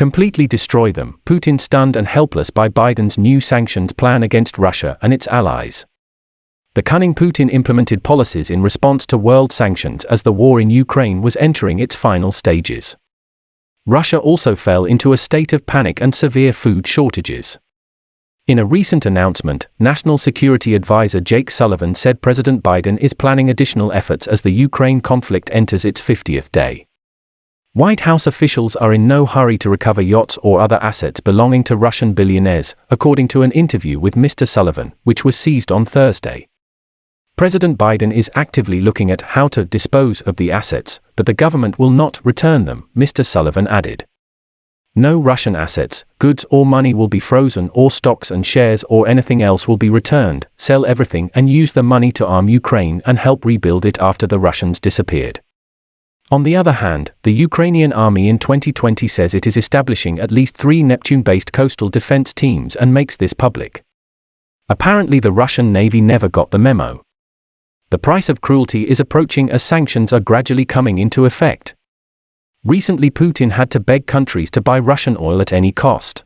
completely destroy them. Putin stunned and helpless by Biden's new sanctions plan against Russia and its allies. The cunning Putin implemented policies in response to world sanctions as the war in Ukraine was entering its final stages. Russia also fell into a state of panic and severe food shortages. In a recent announcement, National Security Adviser Jake Sullivan said President Biden is planning additional efforts as the Ukraine conflict enters its 50th day. White House officials are in no hurry to recover yachts or other assets belonging to Russian billionaires, according to an interview with Mr. Sullivan, which was seized on Thursday. President Biden is actively looking at how to dispose of the assets, but the government will not return them, Mr. Sullivan added. No Russian assets, goods or money will be frozen, or stocks and shares or anything else will be returned. Sell everything and use the money to arm Ukraine and help rebuild it after the Russians disappeared. On the other hand, the Ukrainian army in 2020 says it is establishing at least 3 Neptune-based coastal defense teams and makes this public. Apparently the Russian Navy never got the memo. The price of cruelty is approaching as sanctions are gradually coming into effect. Recently Putin had to beg countries to buy Russian oil at any cost.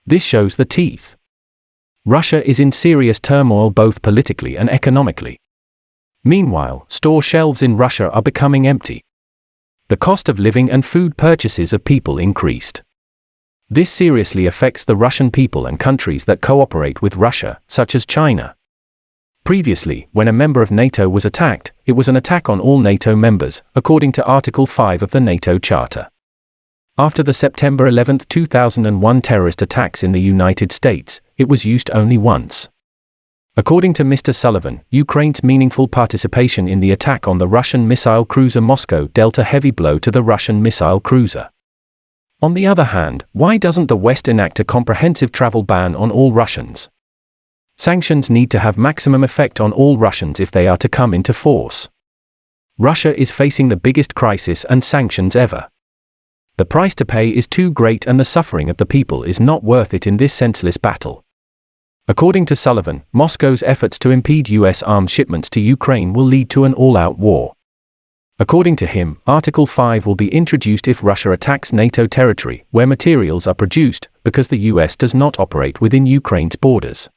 This shows the teeth. Russia is in serious turmoil both politically and economically. Meanwhile, store shelves in Russia are becoming empty. The cost of living and food purchases of people increased. This seriously affects the Russian people and countries that cooperate with Russia, such as China. Previously, when a member of NATO was attacked, it was an attack on all NATO members, according to Article 5 of the NATO Charter. After the September 11, 2001 terrorist attacks in the United States, it was used only once. According to Mr. Sullivan, Ukraine's meaningful participation in the attack on the Russian missile cruiser Moscow dealt a heavy blow to the Russian missile cruiser. On the other hand, why doesn't the West enact a comprehensive travel ban on all Russians? Sanctions need to have maximum effect on all Russians if they are to come into force. Russia is facing the biggest crisis and sanctions ever. The price to pay is too great and the suffering of the people is not worth it in this senseless battle. According to Sullivan, Moscow's efforts to impede US arms shipments to Ukraine will lead to an all-out war. According to him, Article 5 will be introduced if Russia attacks NATO territory, where materials are produced, because the US does not operate within Ukraine's borders.